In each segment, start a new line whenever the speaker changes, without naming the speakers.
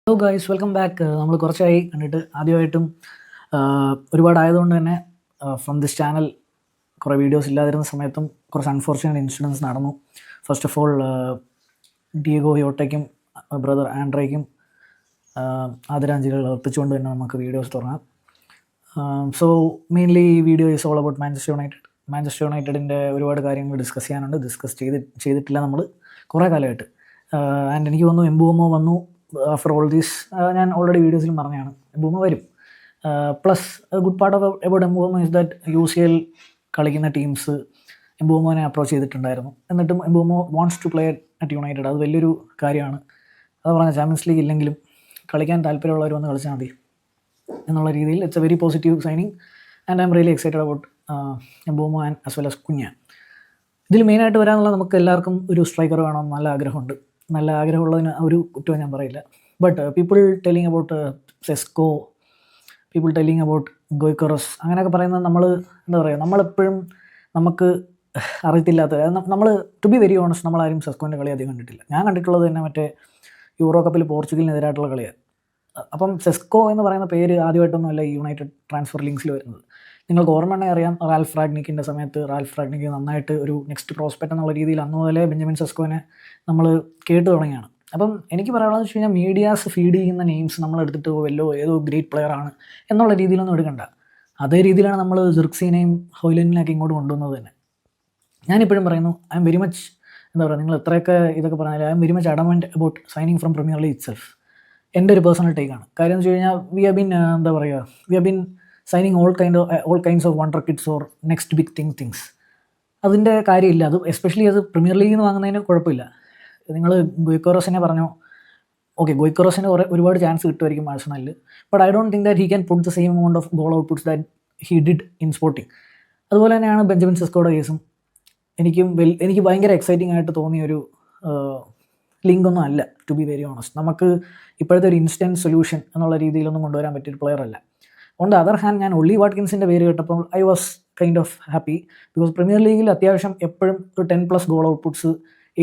Hello guys, welcome back. നമ്മൾ കുറച്ചായി കണ്ടിട്ട്. ആദ്യമായിട്ടും ഒരുപാടായതുകൊണ്ട് തന്നെ ഫ്രം ദിസ് ചാനൽ കുറേ വീഡിയോസ് ഇല്ലാതിരുന്ന സമയത്തും കുറച്ച് അൺഫോർച്ചുനേറ്റ് ഇൻസിഡൻസ് നടന്നു. ഫസ്റ്റ് ഓഫ് ഓൾ, ഡിയേഗോ യോട്ടയ്ക്കും ബ്രദർ ആൻഡ്രയ്ക്കും ആദരാഞ്ജലികൾ അർപ്പിച്ചുകൊണ്ട് തന്നെ നമുക്ക് വീഡിയോസ് തുടങ്ങാം. സോ മെയിൻലി ഈ video is all about Manchester യുണൈറ്റഡിൻ്റെ ഒരുപാട് കാര്യങ്ങൾ ഡിസ്കസ് ചെയ്യാനുണ്ട്. ചെയ്തിട്ടില്ല നമ്മൾ കുറേ കാലമായിട്ട്. ആൻഡ് എനിക്ക് തോന്നുന്നു എംബുമോ വന്നു. ആഫ്റ്റർ ഓൾ ദീസ് ഞാൻ ഓൾറെഡി വീഡിയോസിലും പറഞ്ഞതാണ് എംബുമോ വരും. Plus good part of about Mbeumo is that UCL കളിക്കുന്ന ടീംസ് എംബുമോനെ അപ്രോച്ച് ചെയ്തിട്ടുണ്ടായിരുന്നു. എന്നിട്ടും Mbeumo wants to play at United. അത് വലിയൊരു കാര്യമാണ്. അത് പറഞ്ഞാൽ ചാമ്പ്യൻസ് ലീഗ് ഇല്ലെങ്കിലും കളിക്കാൻ താല്പര്യമുള്ളവർ വന്ന് കളിച്ചാൽ മതി എന്നുള്ള രീതിയിൽ it's a very positive signing. And I am really excited about Mbeumo and as well as Cunha. ഇതിൽ മെയിനായിട്ട് വരാനുള്ള നമുക്ക് എല്ലാവർക്കും ഒരു സ്ട്രൈക്കർ വേണമെന്ന് നല്ല ആഗ്രഹമുണ്ട്. നല്ല ആഗ്രഹമുള്ളതിന് ഒരു കുറ്റവും ഞാൻ പറയില്ല. But people telling about Sesko, people telling about Gyokeres, അങ്ങനെയൊക്കെ പറയുന്നത് നമ്മൾ എന്താ പറയുക, നമ്മളെപ്പോഴും നമുക്ക് അറിയത്തില്ലാത്ത നമ്മൾ ടു ബി വെരി ഓണസ്റ്റ്, നമ്മളാരും സെസ്കോൻ്റെ കളി അധികം കണ്ടിട്ടില്ല. ഞാൻ കണ്ടിട്ടുള്ളത് തന്നെ മറ്റേ യൂറോ കപ്പിൽ പോർച്ചുഗലിനെതിരായിട്ടുള്ള കളിയാണ്. അപ്പം സെസ്കോ എന്ന് പറയുന്ന പേര് ആദ്യമായിട്ടൊന്നുമല്ല ഈ യുണൈറ്റഡ് ട്രാൻസ്ഫർ ലിങ്ക്സിൽ വരുന്നത്. നിങ്ങൾക്ക് ഓർമ്മ അറിയാം, റാൽഫ് റാഗ്നിക്കിൻ്റെ സമയത്ത് റാൽഫ് റാഗ്നിക്ക് നന്നായിട്ട് ഒരു നെക്സ്റ്റ് പ്രോസ്പെക്റ്റ് എന്നുള്ള രീതിയിൽ അന്ന് മുതലേ ബെഞ്ചമിൻ സെസ്കോനെ നമ്മൾ കേട്ട് തുടങ്ങിയാണ്. അപ്പം എനിക്ക് പറയാനുള്ളത് വെച്ച് കഴിഞ്ഞാൽ മീഡിയാസ് ഫീഡ് ചെയ്യുന്ന നെയിംസ് നമ്മളെടുത്തിട്ട് ഏതോ ഗ്രേറ്റ് പ്ലെയർ ആണ് എന്നുള്ള രീതിയിലൊന്നും എടുക്കണ്ട. അതേ രീതിയിലാണ് നമ്മൾ സിർക്സിനെയും ഹോയ്ലൻഡിനെയൊക്കെ ഇങ്ങോട്ട് കൊണ്ടുവന്നത് തന്നെ. ഞാനിപ്പോഴും പറയുന്നു, ഐ എം വെരി മച്ച് എന്താ പറയുക, നിങ്ങൾ എത്രയൊക്കെ ഇതൊക്കെ പറഞ്ഞാൽ I am very much adamant about signing from Premier League itself. എൻ്റെ ഒരു പേഴ്സണൽ ടേക്കാണ്. കാര്യം എന്ന് വെച്ച് കഴിഞ്ഞാൽ we have been signing all kinds of wonder kids or next big things. അതിൻ്റെ കാര്യമില്ല. അത് എസ്പെഷ്യലി അത് പ്രീമിയർ ലീഗിൽ നിന്ന് വാങ്ങുന്നതിന് കുഴപ്പമില്ല. നിങ്ങൾ ഗോയ്ക്കോറസിനെ പറഞ്ഞു, ഓക്കെ, ഗോയ്ക്കോറസിന് ഒരുപാട് ചാൻസ് കിട്ടുമായിരിക്കും ആഴ്സണലിൽ. But I don't think that he can put the same amount of goal outputs that he did in Sporting. അതുപോലെ തന്നെയാണ് ബെഞ്ചമിൻ സെസ്കോയുടെ കേസും. എനിക്ക് ഭയങ്കര എക്സൈറ്റിംഗ് ആയിട്ട് തോന്നിയൊരു ലിങ്കൊന്നും അല്ല, ടു ബി വെരി ഓണസ്റ്റ്. നമുക്ക് ഇപ്പോഴത്തെ ഒരു ഇൻസ്റ്റൻറ്റ് സൊല്യൂഷൻ എന്നുള്ള രീതിയിലൊന്നും കൊണ്ടുവരാൻ പറ്റിയൊരു പ്ലെയർ അല്ല. ഓൺ ദ അതർ ഹാൻഡ്, ഞാൻ ഒള്ളി വാട്കിൻസിൻ്റെ പേര് കേട്ടപ്പോൾ I was kind of happy. Because premier ലീഗിൽ അത്യാവശ്യം എപ്പോഴും ഒരു 10+ ഗോൾ ഔട്ട്പുട്ട്സ്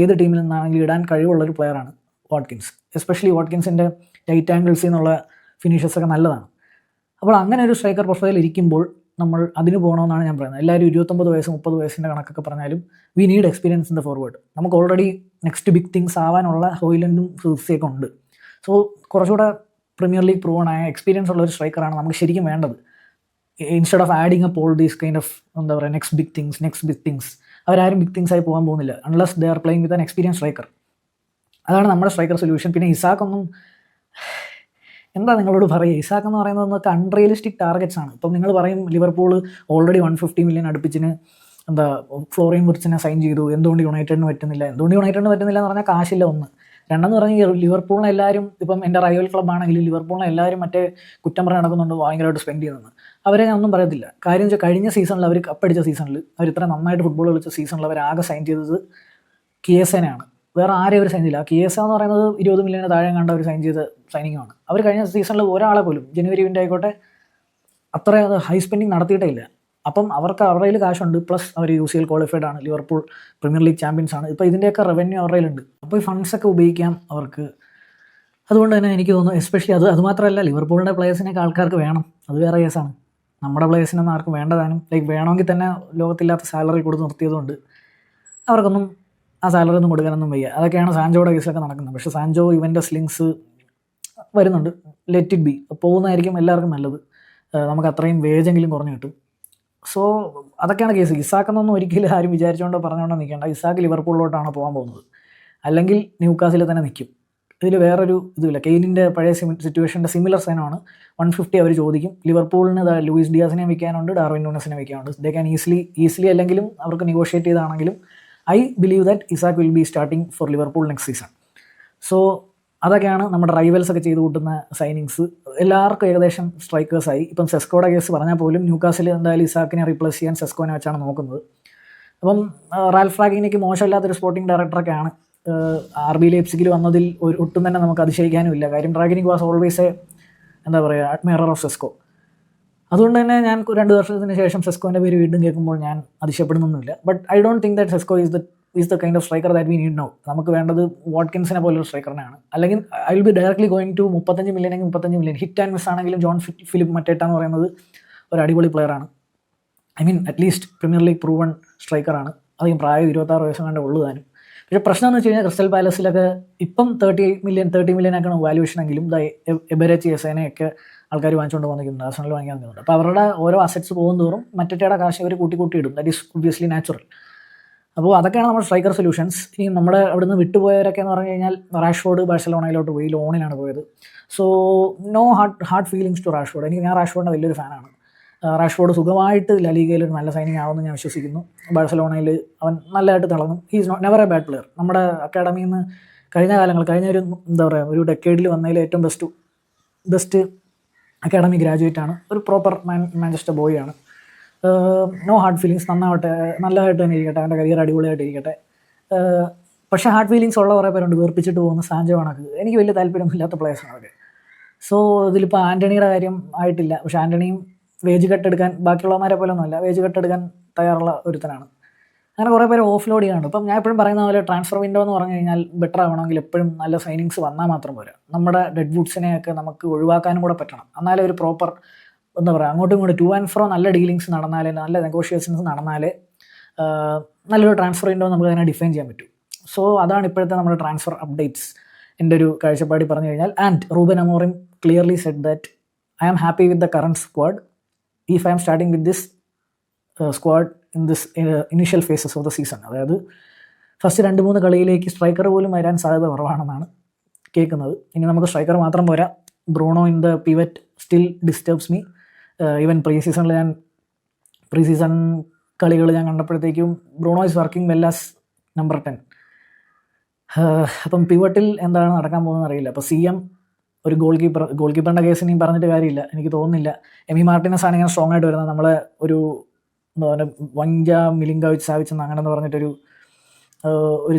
ഏത് ടീമിൽ നിന്നാണെങ്കിലും ഇടാൻ കഴിവുള്ളൊരു പ്ലെയറാണ് വാട്കിൻസ്. എസ്പെഷ്യലി വാട്കിൻസിൻ്റെ ടൈറ്റ് ആംഗിൾസിൽ നിന്നുള്ള ഫിനിഷസൊക്കെ നല്ലതാണ്. അപ്പോൾ അങ്ങനെ ഒരു സ്ട്രൈക്കർ പ്രൊഫൈൽ ഇരിക്കുമ്പോൾ നമ്മൾ അതിന് പോകണമെന്നാണ് ഞാൻ പറയുന്നത്. എല്ലാവരും 29 വയസ്സ് 30 വയസ്സിൻ്റെ കണക്കൊക്കെ പറഞ്ഞാലും we need experience in the forward. നമുക്ക് ഓൾറെഡി നെക്സ്റ്റ് ബിഗ് തിങ്സ് ആവാനുള്ള ഹോയ്ലൻഡും സിർക്സിയൊക്കെ ഉണ്ട്. സോ കുറച്ചുകൂടെ പ്രീമിയർ ലീഗ് പ്രൂവൺ ആയ എക്സ്പീരിയൻസ് ഉള്ള ഒരു സ്ട്രൈക്കറാണ് നമുക്ക് ശരിക്കും വേണ്ടത്. Instead of adding up all these kind of എന്താ പറയുക നെക്സ്റ്റ് ബിഗ് തിങ്സ്. അവരാരും ബിഗ് തിങ്സ് ആയി പോകാൻ പോകുന്നില്ല unless they are playing with an experience striker. അതാണ് നമ്മുടെ സ്ട്രൈക്കർ സൊല്യൂഷൻ. പിന്നെ ഇസാക്കൊന്നും എന്താ നിങ്ങളോട് പറയുക, ഇസാക്ക് എന്ന് പറയുന്നത് നമുക്ക് അൺറിയലിസ്റ്റിക് ടാർഗറ്റ്സ് ആണ്. ഇപ്പം നിങ്ങൾ പറയും ലിവർപൂൾ ഓൾറെഡി 150 മില്യൺ അടുപ്പിച്ചിന് ഫ്ലോറിൻ വിർട്സിനെ സൈൻ ചെയ്തു, എന്തുകൊണ്ട് യുണൈറ്റഡിന് പറ്റുന്നില്ല എന്ന് പറഞ്ഞാൽ കാശില്ല. ഒന്ന് രണ്ടെന്ന് പറഞ്ഞാൽ ലിവർപൂളിനെ എല്ലാവരും, ഇപ്പം എൻ്റെ റൈവൽ ക്ലബ്ബാണെങ്കിൽ ലിവർപൂളിനെ എല്ലാവരും മറ്റേ കുറ്റം പറഞ്ഞ് നടക്കുന്നുണ്ട്, ഭയങ്കരമായിട്ട് സ്പെൻഡ് ചെയ്യുന്നത്. അവരെ ഞാൻ ഒന്നും പറയത്തില്ല. കാര്യം വെച്ചാൽ കഴിഞ്ഞ സീസണിൽ അവർ കപ്പടിച്ച സീസണിൽ, അവർ ഇത്ര നന്നായിട്ട് ഫുട്ബോൾ കളിച്ച സീസണിൽ അവർ ആകെ സൈൻ ചെയ്തത് കിയേസനെയാണ്. വേറെ ആരെയും അവർ സൈൻ ചെയ്തില്ല. കിയേസ എന്ന് പറയുന്നത് 20 മില്യന് താഴെ കണ്ട അവർ സൈൻ ചെയ്ത സൈനിങ്ങാണ്. അവർ കഴിഞ്ഞ സീസണിൽ ഒരാളെ പോലും ജനുവരി വിൻ്റെ ആയിക്കോട്ടെ അത്ര ഹൈ സ്പെൻഡിങ് നടത്തിയിട്ടേ ഇല്ല. അപ്പം അവർക്ക് അവരുടെ കയ്യിൽ കാശുണ്ട്. പ്ലസ് അവർ UCL ക്വാളിഫൈഡ് ആണ്, ലിവർപൂൾ പ്രീമിയർ ലീഗ് ചാമ്പ്യൻസ് ആണ്. ഇപ്പോൾ ഇതിൻ്റെയൊക്കെ റവന്യൂ അവരുടെ കയ്യിലുണ്ട്. അപ്പോൾ ഈ ഫണ്ട്സൊക്കെ ഉപയോഗിക്കാം അവർക്ക്. അതുകൊണ്ട് തന്നെ എനിക്ക് തോന്നുന്നു, എസ്പെഷ്യലി അതുമാത്രമല്ല, ലിവർപൂളിൻ്റെ പ്ലേയേഴ്സിനൊക്കെ ആൾക്കാർക്ക് വേണം. അത് വേറെ കേസാണ്. നമ്മുടെ പ്ലേയേഴ്സിനൊന്നും ആർക്കും വേണ്ടതാനും, വേണമെങ്കിൽ തന്നെ ലോകത്തില്ലാത്ത സാലറി കൊടുത്ത് നിർത്തിയതുകൊണ്ട് അവർക്കൊന്നും ആ സാലറി ഒന്നും കൊടുക്കാനൊന്നും വയ്യ. അതൊക്കെയാണ് സാൻജോയുടെ കേസിലൊക്കെ നടക്കുന്നത്. പക്ഷേ സാൻജോ ഇവൻ്റെ സ്ലിങ്സ് വരുന്നുണ്ട്. ലെറ്റ് ഇറ്റ് ബി, പോകുന്നതായിരിക്കും എല്ലാവർക്കും നല്ലത്. നമുക്ക് അത്രയും വേജെങ്കിലും കുറഞ്ഞ് കിട്ടും. സോ അതൊക്കെയാണ് കേസ്. ഇസാക്കെന്നൊന്നും ഒരിക്കലും ആരും വിചാരിച്ചുകൊണ്ടോ പറഞ്ഞുകൊണ്ടോ നിൽക്കേണ്ട. ഇസാക്ക് ലിവർപൂളിലോട്ടാണ് പോകാൻ പോകുന്നത്, അല്ലെങ്കിൽ ന്യൂകാസിൽ തന്നെ നിൽക്കും. ഇതിൽ വേറൊരു ഇതുമില്ല. കെയ്നിൻ്റെ പഴയ സിറ്റുവേഷൻ്റെ സിമിലർ സൈനാണ്. 150 അവർ ചോദിക്കും. ലിവർപൂളിന് ലൂയിസ് ഡിയാസിനെ വയ്ക്കാനുണ്ട്, ഡാർവിൻ നൂനസിനെ വയ്ക്കാനുണ്ട്. ദേ ക്യാൻ ഈസിലി അല്ലെങ്കിലും അവർക്ക് നെഗോഷിയേറ്റ് ചെയ്താണെങ്കിലും I believe that Isak will be starting for Liverpool next season. So അതൊക്കെയാണ് നമ്മുടെ റൈവൽസ് ഒക്കെ ചെയ്ത് കൂട്ടുന്ന സൈനിങ്സ്. എല്ലാവർക്കും ഏകദേശം സ്ട്രൈക്കേഴ്സായി. ഇപ്പം സെസ്കോയുടെ കേസ് പറഞ്ഞാൽ പോലും ന്യൂകാസിൽ എന്തായാലും ഇസാക്കിനെ റീപ്ലേസ് ചെയ്യാൻ സെസ്കോനെ വെച്ചാണ് നോക്കുന്നത്. അപ്പം റാൽഫ് റാഗ്നിക്ക് മോശമില്ലാത്തൊരു സ്പോർട്ടിംഗ് ഡയറക്ടറൊക്കെയാണ്. RB ലൈപ്സിഗിൽ വന്നതിൽ ഒട്ടും തന്നെ നമുക്ക് അതിശയിക്കാനുമില്ല. കാര്യം റാഗ്നിക് വാസ് ഓൾവേസ് എന്താ പറയുക അഡ്മയറർ ഓഫ് സെസ്കോ. അതുകൊണ്ട് തന്നെ ഞാൻ 2 വർഷത്തിന് ശേഷം സെസ്കോൻ്റെ പേര് വീണ്ടും കേൾക്കുമ്പോൾ ഞാൻ അതിശയപ്പെടുന്നൊന്നുമില്ല. But I don't think that Sesko is the is the kind of striker that we need now. നമുക്ക് വേണ്ടത് വാട്കിൻസിനെ പോലൊരു സ്ട്രൈക്കറിനാണ്. അല്ലെങ്കിൽ I will be directly going to 35 million എങ്കിൽ 35 മില്യൺ. ഹിറ്റ് ആൻഡ് മിസ് ആണെങ്കിലും ജോൺ ഫിലിപ്പ് മറ്റേട്ട എന്ന് പറയുന്നത് ഒരു അടിപൊളി പ്ലെയറാണ്. I mean at least Premier League proven സ്ട്രൈക്കറാണ്. അധികം പ്രായം 26 വയസ്സ് കണ്ട് ഉള്ളു താനും. പക്ഷേ പ്രശ്നം എന്ന് വെച്ച് കഴിഞ്ഞാൽ ക്രിസ്റ്റൽ പാലസിലൊക്കെ ഇപ്പം 30 മില്യൺ ആക്കണം വാല്യൂഷൻ എങ്കിലും എബെരച്ചി എസേനയൊക്കെ ആൾക്കാർ വാങ്ങിച്ചുകൊണ്ട് വന്നിരിക്കുന്നുണ്ട്, ആഴ്സണൽ വാങ്ങിക്കാൻ വന്നിട്ടുണ്ട്. അപ്പോൾ അവരുടെ ഓരോ അസറ്റ്സ് പോകും തോറും മറ്റേടെ കാശ് അവർ കൂട്ടി ഇടും. That is obviously natural. അപ്പോൾ അതൊക്കെയാണ് നമ്മുടെ സ്ട്രൈക്കർ സൊല്യൂഷൻസ്. ഇനി നമ്മുടെ അവിടുന്ന് വിട്ടുപോയവരൊക്കെ എന്ന് പറഞ്ഞു കഴിഞ്ഞാൽ റാഷ്ഫോർഡ് ബാഴ്സലോണയിലോട്ട് പോയി, ലോണിലാണ് പോയത്. So no hard feelings to Rashford. ഞാൻ റാഷ്ഫോർഡിൻ്റെ വലിയൊരു ഫാനാണ്. റാഷ്ഫോർഡ് സുഖമായിട്ട് ലലീഗയിൽ ഒരു നല്ല സൈനിങ് ആവുമെന്ന് ഞാൻ വിശ്വസിക്കുന്നു. ബാഴ്സലോണയിൽ അവൻ നല്ലതായിട്ട് തിളങ്ങും. He is never a bad player. നമ്മുടെ അക്കാഡമിയിൽ നിന്ന് കഴിഞ്ഞ ഒരു എന്താ പറയുക, ഒരു ഡെക്കേഡിൽ വന്നതിൽ ഏറ്റവും ബെസ്റ്റ് അക്കാഡമി ഗ്രാജുവേറ്റ് ആണ്. ഒരു പ്രോപ്പർ മാഞ്ചസ്റ്റർ ബോയ് ആണ്. No hard feelings. നല്ലതായിട്ട് തന്നെ ഇരിക്കട്ടെ, അവൻ്റെ കരിയർ അടിപൊളിയായിട്ട് ഇരിക്കട്ടെ. പക്ഷേ ഹാർഡ് ഫീലിങ്സ് ഉള്ള കുറേ പേരുണ്ട്. വീർപ്പിച്ചിട്ട് പോകുന്ന സാൻജോ കണക്ക് എനിക്ക് വലിയ താല്പര്യമൊന്നുമില്ലാത്ത പ്ലേയേഴ്സാണ് അതൊക്കെ. സോ ഇതിലിപ്പോൾ ആൻ്റണിയുടെ കാര്യം ആയിട്ടില്ല. പക്ഷേ ആൻ്റണിയും വേജ് കട്ടെടുക്കാൻ ബാക്കിയുള്ളവന്മാരെ പോലെ ഒന്നുമല്ല, വേജ് കട്ടെടുക്കാൻ തയ്യാറുള്ള ഒരുത്തനാണ്. അങ്ങനെ കുറേ പേര് ഓഫ് ലോഡ് ചെയ്യാനുണ്ട്. ഇപ്പം ഞാൻ എപ്പോഴും പറയുന്ന പോലെ ട്രാൻസ്ഫർ വിൻഡോ എന്ന് പറഞ്ഞു കഴിഞ്ഞാൽ ബെറ്റർ ആവണമെങ്കിൽ എപ്പോഴും നല്ല സൈനിങ്സ് വന്നാൽ മാത്രം പോരാ. നമ്മുടെ ഡെഡ് വുഡ്സിനെയൊക്കെ നമുക്ക് ഒഴിവാക്കാനും കൂടെ പറ്റണം. എന്നാലേ ഒരു പ്രോപ്പർ എന്താ പറയുക, അങ്ങോട്ടും ഇങ്ങോട്ടും ടു ആൻഡ് ഫ്രോ നല്ല ഡീലിങ്സ് നടന്നാലേ, നല്ല നെഗോഷിയേഷൻസ് നടന്നാലേ നല്ലൊരു ട്രാൻസ്ഫർ വിൻഡോ നമുക്ക് അതിനെ ഡിഫൈൻ ചെയ്യാൻ പറ്റും. സോ അതാണ് ഇപ്പോഴത്തെ നമ്മുടെ ട്രാൻസ്ഫർ അപ്ഡേറ്റ്സ് എൻ്റെ ഒരു കാഴ്ചപ്പാടി പറഞ്ഞു കഴിഞ്ഞാൽ. And Ruben Amorim clearly said that I am happy with the current squad if I am starting with this squad in this initial phases of the season. അതായത് ഫസ്റ്റ് 2-3 കളിയിലേക്ക് സ്ട്രൈക്കർ പോലും വരാൻ സാധ്യത കുറവാണെന്നാണ് കേൾക്കുന്നത്. ഇനി നമുക്ക് സ്ട്രൈക്കർ മാത്രം പോരാ, Bruno in the pivot still disturbs me. Even pre season കളികൾ ഞാൻ കണ്ടപ്പോഴത്തേക്കും Bruno is working well as number 10. അപ്പം പിവട്ടിൽ എന്താണ് നടക്കാൻ പോകുന്നത് അറിയില്ല. അപ്പോൾ CM ഒരു ഗോൾ കീപ്പറിൻ്റെ കേസ് ഇനിയും പറഞ്ഞിട്ട് കാര്യമില്ല. എനിക്ക് തോന്നുന്നില്ല എമി മാർട്ടിനസ് ആണ് ഇങ്ങനെ സ്ട്രോങ് ആയിട്ട് വരുന്നത്. നമ്മളെ ഒരു എന്താ പറയുക, വഞ്ച മിലിങ്കോവിച്ച് സാവിച്ചെന്ന് അങ്ങനെ എന്ന് പറഞ്ഞിട്ടൊരു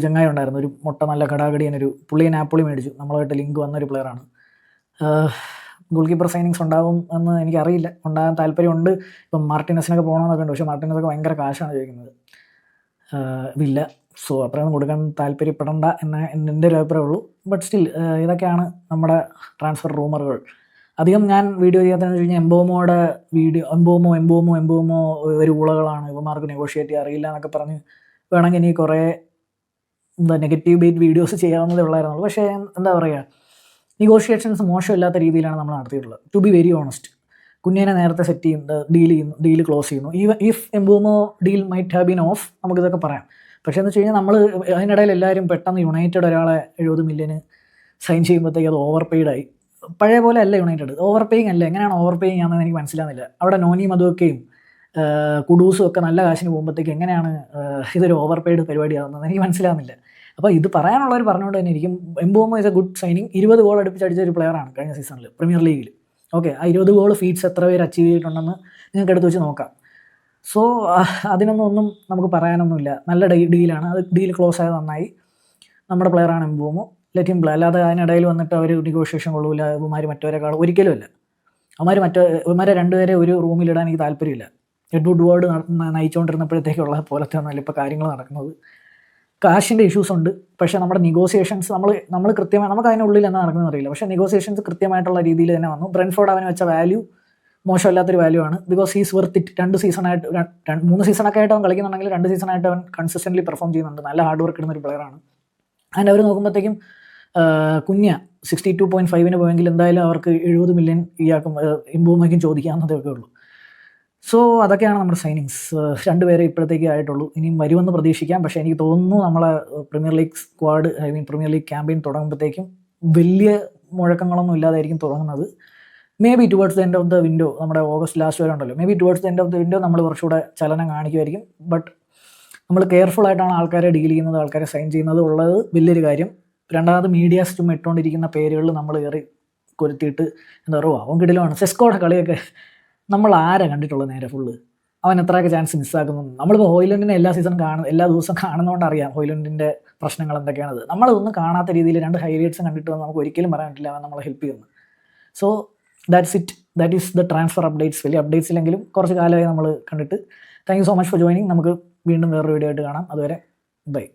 ചങ്ങായി ഉണ്ടായിരുന്നു, ഒരു മുട്ട നല്ല കടാകടിയനൊരു പുള്ളിയെ നാപ്പോളി മേടിച്ചു, നമ്മളുമായിട്ട് ലിങ്ക് വന്നൊരു പ്ലെയറാണ്. ഗോൾ കീപ്പർ സൈനിങ്സ് ഉണ്ടാവും എന്ന് എനിക്കറിയില്ല, ഉണ്ടാകാൻ താല്പര്യമുണ്ട്. ഇപ്പം മാർട്ടിനസിനൊക്കെ പോകണമെന്നൊക്കെ ഉണ്ട്, പക്ഷേ മാർട്ടിനസൊക്കെ ഭയങ്കര കാശാണ് ചോദിക്കുന്നത്. ഇതില്ല. സോ അത്രയൊന്നും കൊടുക്കാൻ താല്പര്യപ്പെടണ്ട എന്ന് എൻ്റെ ഒരു അഭിപ്രായമുള്ളൂ. ബട്ട് സ്റ്റിൽ ഇതൊക്കെയാണ് നമ്മുടെ ട്രാൻസ്ഫർ റൂമറുകൾ. അധികം ഞാൻ വീഡിയോ ചെയ്യാത്തതെന്ന് വെച്ച് കഴിഞ്ഞാൽ എംബോമോ ഒരു ഊളകളാണ്, ഇവന്മാർക്ക് നെഗോഷിയേറ്റ് ചെയ്യാൻ അറിയില്ല എന്നൊക്കെ പറഞ്ഞ് വേണമെങ്കിൽ ഇനി കുറേ നെഗറ്റീവ് ബേറ്റ് വീഡിയോസ് ചെയ്യാവുന്നതേ ഉള്ളായിരുന്നുള്ളൂ. പക്ഷേ എന്താ പറയുക, നെഗോഷിയേഷൻസ് മോശമില്ലാത്ത രീതിയിലാണ് നമ്മൾ നടത്തിയിട്ടുള്ളത്. ടു ബി വെരി ഓണസ്റ്റ്, കുഞ്ഞിനെ നേരത്തെ സെറ്റ് ചെയ്യുന്നു, ഡീൽ ക്ലോസ് ചെയ്യുന്നു. If Mbeumo deal might have been off, നമുക്കിതൊക്കെ പറയാം. പക്ഷേ എന്ന് വെച്ച് കഴിഞ്ഞാൽ നമ്മൾ അതിനിടയിൽ എല്ലാവരും പെട്ടെന്ന് യുണൈറ്റഡ് ഒരാളെ 70 മില്യന് സൈൻ ചെയ്യുമ്പോഴത്തേക്ക് അത് ഓവർ പെയ്ഡായി. പഴയ പോലെ അല്ല യുണൈറ്റഡ്, ഓവർ പേയിങ് അല്ല. എങ്ങനെയാണ് ഓവർ പേയിങ് ആണെന്ന് എനിക്ക് മനസ്സിലാകുന്നില്ല. അവിടെ നോനി മധുവൊക്കെയും കുഡൂസും ഒക്കെ നല്ല കാശിന് പോകുമ്പോഴത്തേക്ക് എങ്ങനെയാണ് ഇതൊരു ഓവർ പെയ്ഡ് പരിപാടിയാകുന്നത് എനിക്ക് മനസ്സിലാകുന്നില്ല. അപ്പോൾ ഇത് പറയാനുള്ളവർ പറഞ്ഞുകൊണ്ട് തന്നെ ഇരിക്കും. Mbeumo is a good signing. 20 goal അടുപ്പിച്ചടിച്ച ഒരു പ്ലെയറാണ് കഴിഞ്ഞ സീസണിൽ പ്രീമിയർ ലീഗിൽ. ഓക്കെ, ആ 20 ഗോൾ ഫീറ്റ്സ് എത്ര പേര് അച്ചീവ് ചെയ്തിട്ടുണ്ടെന്ന് നിങ്ങൾക്ക് എടുത്ത് വെച്ച് നോക്കാം. സോ അതിനൊന്നും നമുക്ക് പറയാനൊന്നുമില്ല. നല്ല ഡീലാണ്, അത് ഡീൽ ക്ലോസ് ആയത് നന്നായി. നമ്മുടെ പ്ലെയറാണ് എംബോമോ, ലെറ്റ് ഹിം പ്ലേ. അല്ലാതെ അതിനിടയിൽ വന്നിട്ട് അവർ നെഗോഷിയേഷൻ കൊള്ളൂല, ഇവന്മാർ മറ്റവരെക്കാളും ഒരിക്കലും അല്ല. ഇവന്മാരെ രണ്ടുപേരെ ഒരു റൂമിലിടാൻ എനിക്ക് താല്പര്യമില്ല. എഡ്വുഡ് വേർഡ് നയിച്ചുകൊണ്ടിരുന്നപ്പോഴത്തേക്കുള്ള പോലത്തെ ഒന്നുമല്ല ഇപ്പോൾ കാര്യങ്ങൾ നടക്കുന്നത്. കാശിൻ്റെ ഇഷ്യൂസ് ഉണ്ട്, പക്ഷേ നമ്മുടെ നെഗോസിയേഷൻസ് നമ്മൾ കൃത്യമായി, നമുക്ക് അതിനുള്ളിൽ എന്താ നടക്കുന്നത് അറിയില്ല, പക്ഷേ നെഗോസിയേഷൻസ് കൃത്യമായിട്ടുള്ള രീതിയിൽ തന്നെ വന്നു. ബ്രെൻഫോർഡ് അവന് വെച്ച വാല്യൂ മോശമല്ലാത്തൊരു വാല്യൂ ആണ്. Because he's worth it. 3 സീസണൊക്കെ ആയിട്ട് അവൻ കളിക്കുന്നുണ്ടെങ്കിൽ 2 സീസണായിട്ട് അവൻ കൺസിസ്റ്റൻ്റ്ലി പെർഫോം ചെയ്യുന്നുണ്ട്. നല്ല ഹാർഡ് വർക്ക് ഇടുന്ന ഒരു പ്ലെയറാണ്. ആൻഡ് അവർ നോക്കുമ്പോഴത്തേക്കും കുഞ്ഞ 62.5 പോയെങ്കിൽ എന്തായാലും അവർക്ക് 70 മില്യൺ ഇയാൾക്കും എംബോമോയ്ക്കും ചോദിക്കാവുന്നതൊക്കെ ഉള്ളൂ. സോ അതൊക്കെയാണ് നമ്മുടെ സൈനിങ്സ്. 2 പേരെ ഇപ്പോഴത്തേക്ക് ആയിട്ടുള്ളൂ. ഇനിയും വരുമെന്ന് പ്രതീക്ഷിക്കാം. പക്ഷേ എനിക്ക് തോന്നുന്നു നമ്മളെ Premier League squad, Premier League campaign തുടങ്ങുമ്പോഴത്തേക്കും വലിയ മുഴക്കങ്ങളൊന്നും ഇല്ലാതായിരിക്കും തുടങ്ങുന്നത്. Maybe towards the end of the window, നമ്മുടെ ഓഗസ്റ്റ് ലാസ്റ്റ് വരെ ഉണ്ടല്ലോ, maybe towards the end of the window നമ്മൾ കുറച്ചുകൂടെ ചലനം കാണിക്കുമായിരിക്കും. ബട്ട് നമ്മൾ കെയർഫുൾ ആയിട്ടാണ് ആൾക്കാരെ ഡീൽ ചെയ്യുന്നത്, ആൾക്കാരെ സൈൻ ചെയ്യുന്നത് ഉള്ളത് വലിയൊരു കാര്യം. രണ്ടാമത് മീഡിയാസ് ചുമ്മാ ഇട്ടുകൊണ്ടിരിക്കുന്ന പേരുകളിൽ നമ്മൾ കയറി കൊരുത്തിയിട്ട് എന്താ പറയുക, അവൻ കിടിലമാണ്. സെസ്കോയുടെ കളിയൊക്കെ നമ്മൾ ആരാ കണ്ടിട്ടുള്ളത് നേരെ ഫുള്ള്? അവൻ എത്രയൊക്കെ ചാൻസ് മിസ്സാക്കുന്നു. നമ്മളിപ്പോൾ ഹോയ്ലൻഡിനെ എല്ലാ ദിവസവും കാണുന്നതുകൊണ്ട് അറിയാം ഹോയ്ലൻഡിൻ്റെ പ്രശ്നങ്ങൾ എന്തൊക്കെയാണത്. നമ്മളതൊന്നും കാണാത്ത രീതിയിൽ 2 ഹൈലൈറ്റ്സും കണ്ടിട്ട് നമുക്ക് ഒരിക്കലും പറയാൻ പറ്റില്ല അവൻ നമ്മളെ ഹെൽപ്പ് ചെയ്യുന്നു. So that's it. That is the transfer updates. വലിയ അപ്ഡേറ്റ്സ് ഇല്ലെങ്കിലും കുറച്ച് കാലമായി നമ്മൾ കണ്ടിട്ട്. Thank you so much for joining. നമുക്ക് വീണ്ടും വേറൊരു വീഡിയോ ആയിട്ട് കാണാം. അതുവരെ ബൈ.